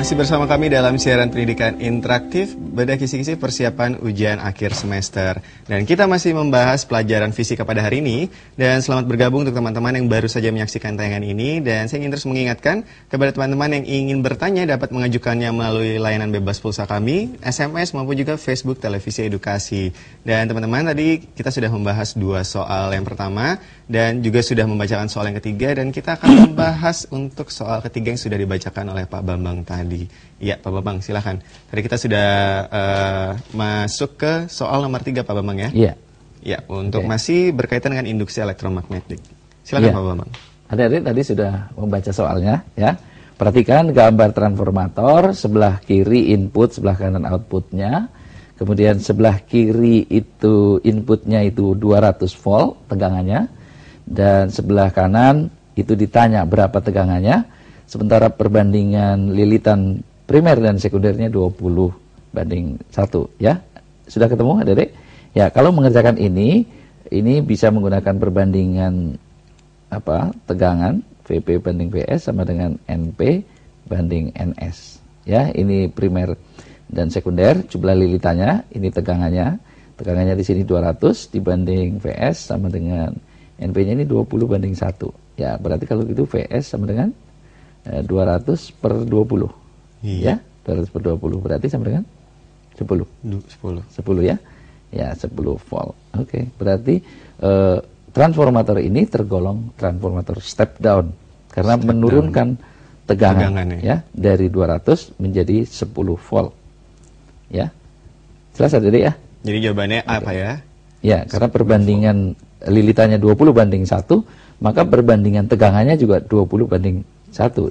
Masih bersama kami dalam siaran pendidikan interaktif, bedah kisi-kisi persiapan ujian akhir semester. Dan kita masih membahas pelajaran fisika pada hari ini. Dan selamat bergabung untuk teman-teman yang baru saja menyaksikan tayangan ini. Dan saya ingin terus mengingatkan kepada teman-teman yang ingin bertanya dapat mengajukannya melalui layanan bebas pulsa kami, SMS maupun juga Facebook Televisi Edukasi. Dan teman-teman, tadi kita sudah membahas 2 soal yang pertama dan juga sudah membacakan soal yang ketiga. Dan kita akan membahas untuk soal ketiga yang sudah dibacakan oleh Pak Bambang tadi. Iya, Pak Bambang, silakan. Tadi kita sudah masuk ke soal nomor 3, Pak Bambang ya? Iya. Ya, untuk masih berkaitan dengan induksi elektromagnetik. Silakan Pak Bambang. Adik-adik tadi sudah membaca soalnya ya. Perhatikan gambar transformator, sebelah kiri input, sebelah kanan outputnya. Kemudian sebelah kiri itu inputnya itu 200 volt tegangannya. Dan sebelah kanan itu ditanya berapa tegangannya. Sementara perbandingan lilitan primer dan sekundernya 20:1 ya. Sudah ketemu adik-adik? Ya, kalau mengerjakan ini bisa menggunakan perbandingan tegangan VP banding VS sama dengan NP banding NS. Ya, ini primer dan sekunder, jumlah lilitannya, ini tegangannya. Tegangannya di sini 200 dibanding VS sama dengan NP-nya ini 20:1. Ya, berarti kalau gitu VS sama dengan 200/20. Iya. Ya, 200/20 berarti sama dengan 10. 10 ya. Ya, 10 volt. Oke, berarti transformator ini tergolong transformator step down karena menurunkan tegangan ya dari 200 menjadi 10 volt. Ya. Jelas adik ya? Jadi jawabannya apa ya? Ya, karena perbandingan lilitannya 20:1, maka perbandingan tegangannya juga 20:1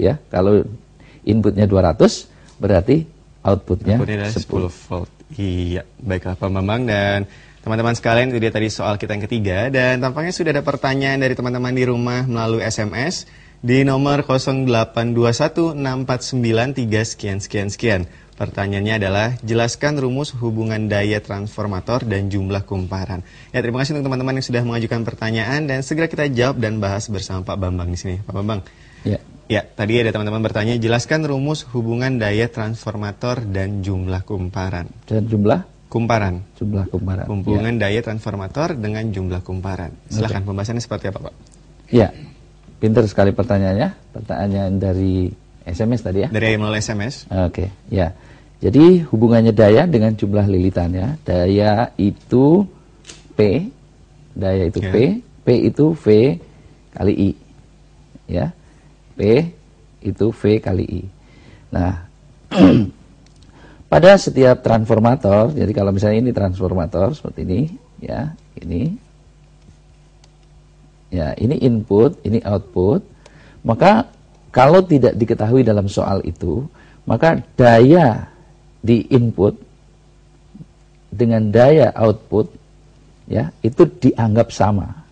ya. Kalau inputnya 200 berarti outputnya 10 volt. Iya, baiklah Pak Bambang dan teman-teman sekalian, itu dia tadi soal kita yang ketiga. Dan tampaknya sudah ada pertanyaan dari teman-teman di rumah melalui SMS di nomor 08216493 sekian. Pertanyaannya adalah, jelaskan rumus hubungan daya transformator dan jumlah kumparan. Ya, terima kasih untuk teman-teman yang sudah mengajukan pertanyaan dan segera kita jawab dan bahas bersama Pak Bambang di sini. Pak Bambang. Ya, tadi ada teman-teman bertanya, jelaskan rumus hubungan daya transformator dan jumlah kumparan. Dan jumlah kumparan. Jumlah kumparan. Hubungan daya transformator dengan jumlah kumparan. Silahkan pembahasannya seperti apa, Pak? Ya, pintar sekali pertanyaannya. Pertanyaan dari SMS tadi ya? Dari melalui SMS. Oke, ya. Jadi hubungannya daya dengan jumlah lilitannya. Daya itu P. Daya itu P. P itu V kali I. Ya. P itu V kali I. Nah, pada setiap transformator, jadi kalau misalnya ini transformator seperti ini, ya, ini input, ini output, maka kalau tidak diketahui dalam soal itu, maka daya di input dengan daya output, ya, itu dianggap sama.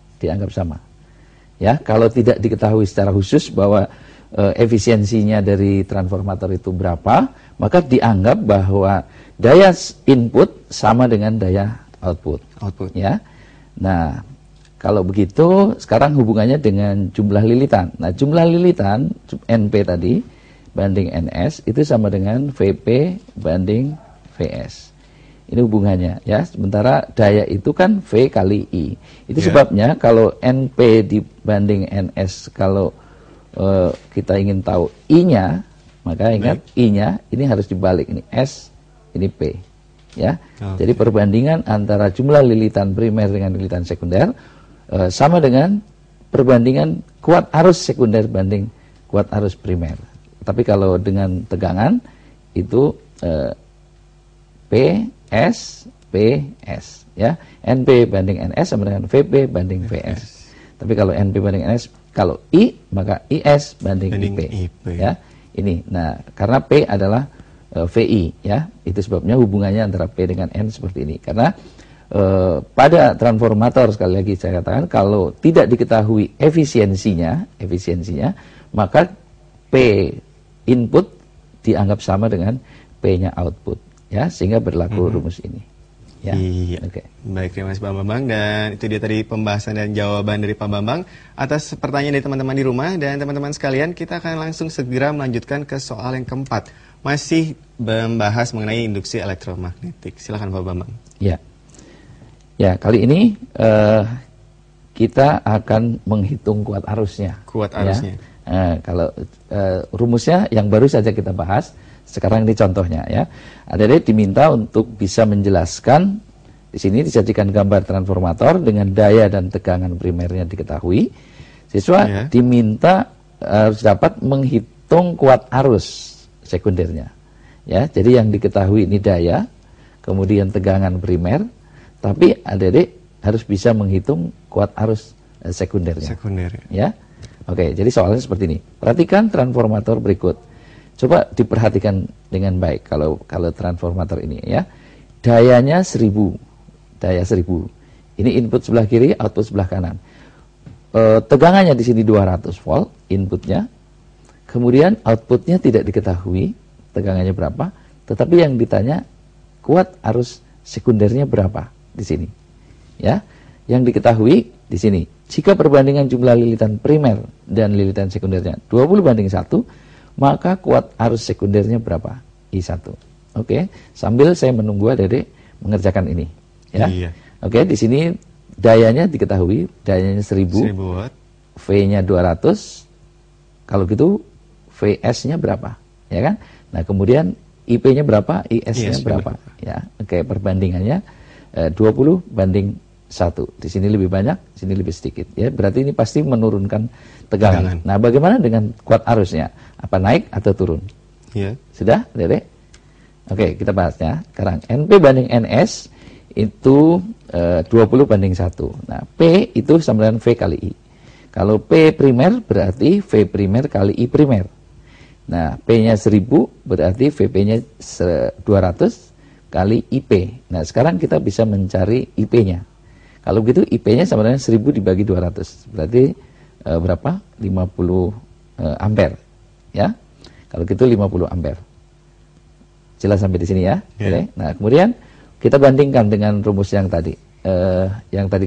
Ya, kalau tidak diketahui secara khusus bahwa efisiensinya dari transformator itu berapa, maka dianggap bahwa daya input sama dengan daya output. Ya. Nah, kalau begitu sekarang hubungannya dengan jumlah lilitan. Nah, jumlah lilitan NP tadi banding NS itu sama dengan VP banding VS. Ini hubungannya ya. Sementara daya itu kan V kali I. Itu sebabnya kalau NP dibanding NS, kalau kita ingin tahu I-nya, maka ingat I-nya ini harus dibalik, ini S, ini P. Ya. Jadi perbandingan antara jumlah lilitan primer dengan lilitan sekunder sama dengan perbandingan kuat arus sekunder banding kuat arus primer. Tapi kalau dengan tegangan itu P S, P, S, ya. NP banding NS sama dengan VP banding VS. Tapi kalau NP banding NS, kalau I, maka IS banding IP. Ya. Ini, nah, karena P adalah VI, ya. Itu sebabnya hubungannya antara P dengan N seperti ini. Karena pada transformator, sekali lagi saya katakan, kalau tidak diketahui efisiensinya, maka P input dianggap sama dengan P-nya output. Ya, sehingga berlaku rumus ini. Ya. Iya. Baik, terima kasih Pak Bambang. Dan itu dia tadi pembahasan dan jawaban dari Pak Bambang atas pertanyaan dari teman-teman di rumah. Dan teman-teman sekalian, kita akan langsung segera melanjutkan ke soal yang keempat. masih membahas mengenai induksi elektromagnetik. Silakan Pak Bambang. Ya, ya kali ini kita akan menghitung kuat arusnya. Kuat arusnya. Ya. Kalau rumusnya yang baru saja kita bahas, sekarang ini contohnya ya. Adik-adik diminta untuk bisa menjelaskan, di sini disajikan gambar transformator dengan daya dan tegangan primernya diketahui. Siswa diminta harus dapat menghitung kuat arus sekundernya. Ya, jadi yang diketahui ini daya, kemudian tegangan primer, tapi adik-adik harus bisa menghitung kuat arus sekundernya. Sekunder. Ya. Oke, jadi soalnya seperti ini. Perhatikan transformator berikut. Coba diperhatikan dengan baik kalau transformator ini ya. Dayanya 1000. Daya 1000. Ini input sebelah kiri, output sebelah kanan. Tegangannya di sini 200 volt inputnya. Kemudian outputnya tidak diketahui tegangannya berapa, tetapi yang ditanya kuat arus sekundernya berapa di sini. Ya. Yang diketahui di sini. Jika perbandingan jumlah lilitan primer dan lilitan sekundernya 20:1, maka kuat arus sekundernya berapa? I1. Oke, sambil saya menunggu adik-adik mengerjakan ini. Ya. Iya. Oke, di sini dayanya diketahui, dayanya 1000 watt, V-nya 200. Kalau gitu VS-nya berapa? Ya kan? Nah, kemudian IP-nya berapa? IS-nya berapa? Ya. Oke, perbandingannya 20:1. Di sini lebih banyak, di sini lebih sedikit. Ya, berarti ini pasti menurunkan tegangan. Nah, bagaimana dengan kuat arusnya? Apa naik atau turun? Iya. Sudah, Dede? Oke, kita bahasnya. Sekarang NP/NS itu 20:1. Nah, P itu sama dengan V kali I. Kalau P primer berarti V primer kali I primer. Nah, P-nya 1000 berarti VP-nya 200 kali IP. Nah, sekarang kita bisa mencari IP-nya. Kalau begitu IP-nya sama dengan 1000 dibagi 200. Berarti berapa? 50 ampere. Ya. Kalau gitu 50 ampere. Jelas sampai di sini ya. Yeah. Nah, kemudian kita bandingkan dengan rumus yang tadi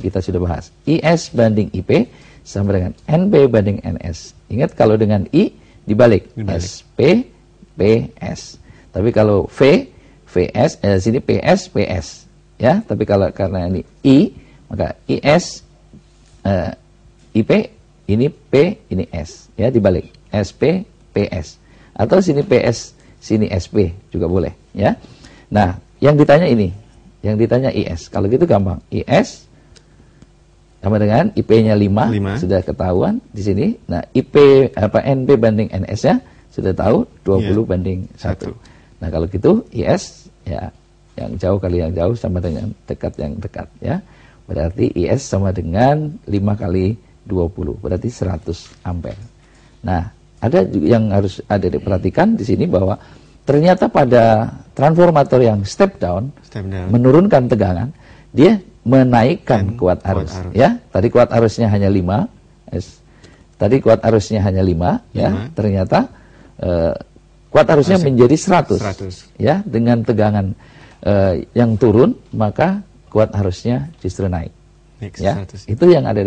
kita sudah bahas. IS banding IP sama dengan NP banding NS. Ingat kalau dengan I dibalik. SP PS. Tapi kalau V VS sini PS PS ya. Tapi kalau karena ini I maka IS IP ini P ini S ya, dibalik. SP PS. Atau sini PS sini SP juga boleh ya. Nah, yang ditanya ini. Yang ditanya IS. Kalau gitu gampang. IS sama dengan IP-nya 5 sudah ketahuan di sini. Nah, NP banding NS-nya sudah tahu 20:1. Nah, kalau gitu IS ya yang jauh kali yang jauh sama dengan dekat yang dekat ya. Berarti IS sama dengan 5 kali 20. Berarti 100 ampere. Nah, ada yang harus ada diperhatikan di sini bahwa ternyata pada transformator yang step down. Menurunkan tegangan, dia menaikkan kuat arus. Ya. Tadi kuat arusnya hanya 5. Tadi kuat arusnya hanya 5 ya. Ternyata kuat arusnya menjadi 100. Ya, dengan tegangan yang turun, maka kuat arusnya justru naik. Ya. Itu yang ada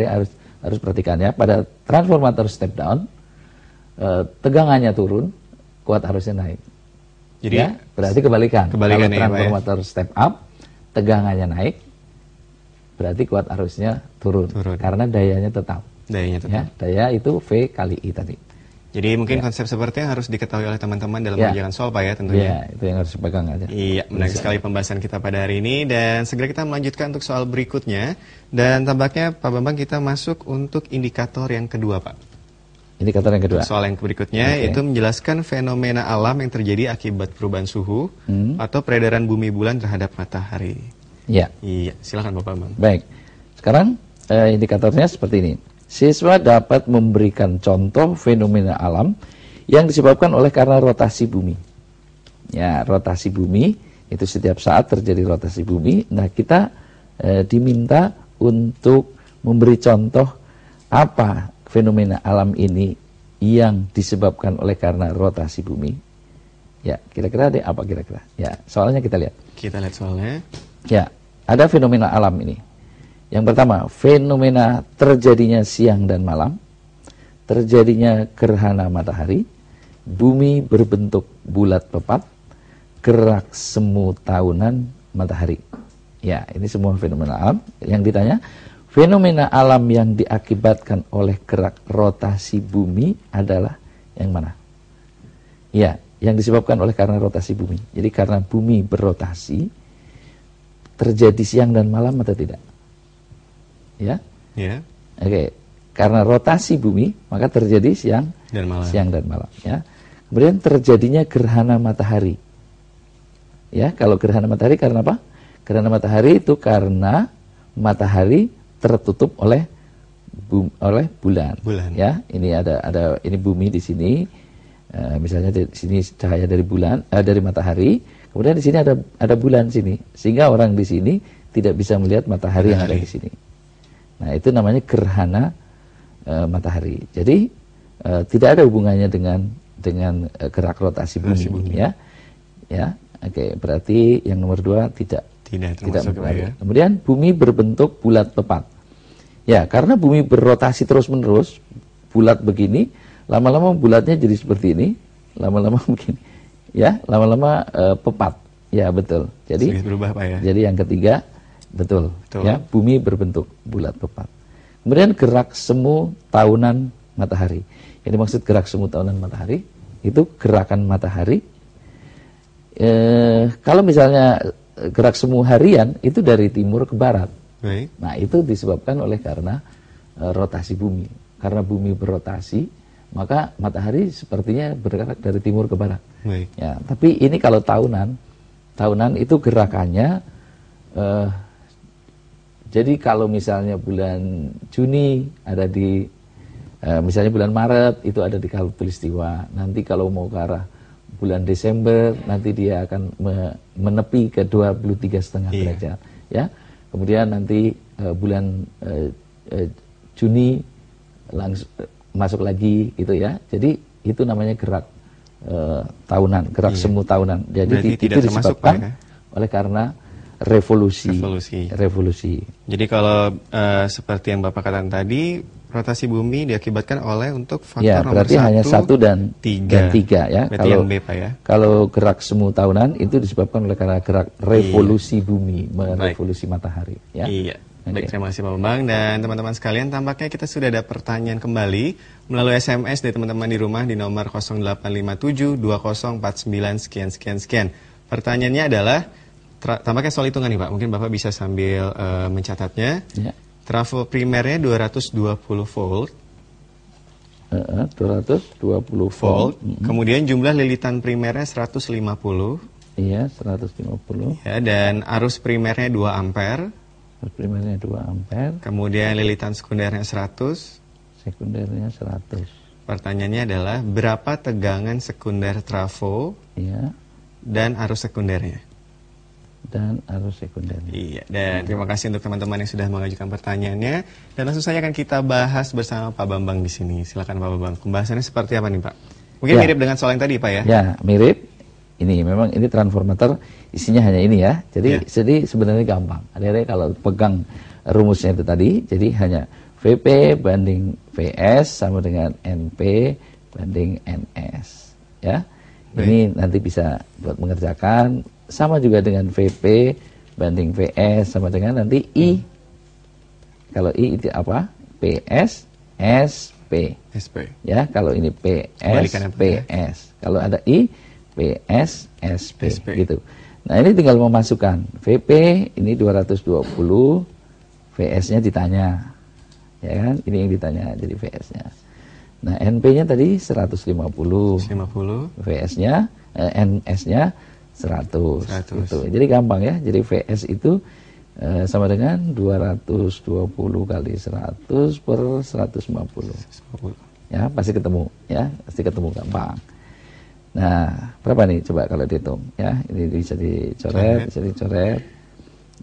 harus perhatikan ya. Pada transformator step down, tegangannya turun, kuat arusnya naik. Jadi ya, berarti kebalikan. Kalau transformator step up, tegangannya naik, berarti kuat arusnya turun. Karena dayanya tetap. Ya, daya itu V kali I tadi. Jadi mungkin konsep sepertinya harus diketahui oleh teman-teman dalam mengerjakan soal Pak ya tentunya. Iya, itu yang harus dipegang aja. Iya, menarik sekali pembahasan kita pada hari ini. Dan segera kita melanjutkan untuk soal berikutnya. Dan tampaknya Pak Bambang kita masuk untuk indikator yang kedua Pak. Indikator yang kedua. Soal yang berikutnya itu menjelaskan fenomena alam yang terjadi akibat perubahan suhu atau peredaran bumi bulan terhadap matahari. Iya. Iya, silakan Pak Bambang. Baik. Sekarang indikatornya seperti ini. Siswa dapat memberikan contoh fenomena alam yang disebabkan oleh karena rotasi bumi. Ya, rotasi bumi itu setiap saat terjadi rotasi bumi. Nah, kita diminta untuk memberi contoh apa fenomena alam ini yang disebabkan oleh karena rotasi bumi. Ya, kira-kira ada apa kira-kira? Ya, soalnya kita lihat. Kita lihat soalnya. Ya, ada fenomena alam ini. Yang pertama, fenomena terjadinya siang dan malam, terjadinya gerhana matahari, bumi berbentuk bulat pepat, gerak semu tahunan matahari. Ya, ini semua fenomena alam. Yang ditanya, fenomena alam yang diakibatkan oleh gerak rotasi bumi adalah yang mana? Ya, yang disebabkan oleh karena rotasi bumi. Jadi karena bumi berrotasi, terjadi siang dan malam atau tidak? Ya? Ya. Oke, karena rotasi bumi, maka terjadi siang dan malam. Ya. Kemudian terjadinya gerhana matahari. Ya, kalau gerhana matahari karena apa? Gerhana matahari itu karena matahari tertutup oleh bulan. Ya, ini ada ini bumi di sini. Misalnya di sini cahaya dari bulan, dari matahari. Kemudian di sini ada bulan sini, sehingga orang di sini tidak bisa melihat matahari yang ada di sini. Nah, itu namanya gerhana matahari. Jadi tidak ada hubungannya dengan gerak rotasi bumi. Ya, oke. Berarti yang nomor 2 tidak mempengaruhi. Kemudian bumi berbentuk bulat pepat. Ya, karena bumi berrotasi terus-menerus, bulat begini, lama-lama bulatnya jadi seperti ini, lama-lama begini. Ya, lama-lama pepat. Ya, betul. Jadi berubah, Pak, ya? Jadi yang ketiga betul. Ya, bumi berbentuk bulat pepat. Kemudian gerak semu tahunan matahari. Yang dimaksud gerak semu tahunan matahari itu gerakan matahari. Kalau misalnya gerak semu harian itu dari timur ke barat. Baik. Nah, itu disebabkan oleh karena rotasi bumi. Karena bumi berrotasi, maka matahari sepertinya bergerak dari timur ke barat. Baik. Ya, tapi ini kalau tahunan itu gerakannya. Jadi kalau misalnya bulan Juni ada di, misalnya bulan Maret itu ada di Khatulistiwa. Nanti kalau mau ke arah bulan Desember, nanti dia akan menepi ke 23,5 derajat. Ya, kemudian nanti bulan Juni langsung masuk lagi, gitu ya. Jadi itu namanya gerak tahunan, gerak semu tahunan. Jadi itu disebabkan oleh karena revolusi. Jadi kalau seperti yang Bapak katakan tadi, rotasi bumi diakibatkan oleh untuk faktor ya, nomor 1, hanya 1 dan 3 ya. Berarti yang B, Pak, ya. Kalau gerak semu tahunan itu disebabkan oleh karena gerak revolusi bumi, merevolusi matahari. Ya. Iya. Baik, terima kasih Pak Bambang. Dan teman-teman sekalian, tampaknya kita sudah ada pertanyaan kembali melalui SMS dari teman-teman di rumah di nomor 0857 2049 sekian. Pertanyaannya adalah, tampaknya soal hitungan nih Pak, mungkin Bapak bisa sambil mencatatnya. Ya. Trafo primernya 220 volt. 220 volt. Kemudian jumlah lilitan primernya 150. Iya, 150. Ya, dan arus primernya 2 ampere. Arus primernya 2 ampere. Kemudian lilitan sekundernya 100. Sekundernya 100. Pertanyaannya adalah, berapa tegangan sekunder trafo? Iya. Dan arus sekundernya? Dan arus sekundernya. Iya, dan terima kasih untuk teman-teman yang sudah mengajukan pertanyaannya. Dan langsung saja akan kita bahas bersama Pak Bambang di sini. Silakan Pak Bambang. Pembahasannya seperti apa nih Pak? Mungkin mirip dengan soal yang tadi Pak ya? Ya, mirip. Ini memang ini transformator isinya hanya ini ya. Jadi sebenarnya gampang. Adik-adik kalau pegang rumusnya itu tadi, jadi hanya VP banding VS sama dengan NP banding NS. Ya. Ini nanti bisa buat mengerjakan. Sama juga dengan VP banding VS sama dengan nanti I. Kalau I itu apa? PS SP. Ya, kalau ini PS PS. Kalau ada I PS SP gitu. Nah, ini tinggal memasukkan VP ini 220, VS-nya ditanya. Ya kan? Ini yang ditanya jadi VS-nya. Nah, NP-nya tadi 150. VS-nya NS-nya 100. Gitu. Jadi gampang ya. Jadi VS itu sama dengan 220 kali 100 per 150. Ya, pasti ketemu ya. Pasti ketemu gampang. Nah, berapa nih coba kalau dihitung ya? Ini bisa dicoret, bisa dicoret.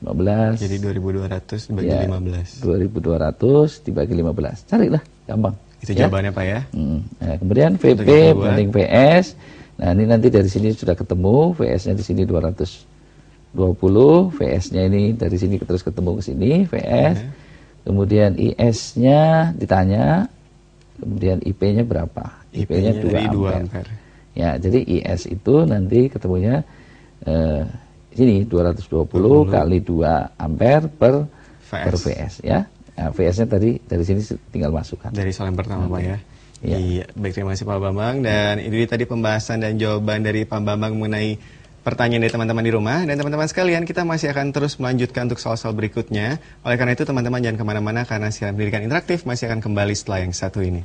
15. Jadi 2200 dibagi ya, 15. 2200 dibagi 15. Carilah, gampang. Itu jawabannya Pak ya. Nah, kemudian VP banding VS. Nah, ini nanti dari sini sudah ketemu, VS-nya di sini 220, VS-nya ini dari sini terus ketemu ke sini, VS. Kemudian IS-nya ditanya, kemudian IP-nya berapa? IP-nya 2 ampere. Ya, jadi IS itu nanti ketemunya sini 220 kali 2 ampere per VS ya. Nah, VS-nya tadi dari sini tinggal masukkan. Dari soal yang pertama Pak ya. Ya. Iya, baik, terima kasih Pak Bambang. Dan itu tadi pembahasan dan jawaban dari Pak Bambang mengenai pertanyaan dari teman-teman di rumah. Dan teman-teman sekalian, kita masih akan terus melanjutkan untuk soal-soal berikutnya. Oleh karena itu teman-teman jangan kemana-mana karena siaran pendidikan interaktif masih akan kembali setelah yang satu ini.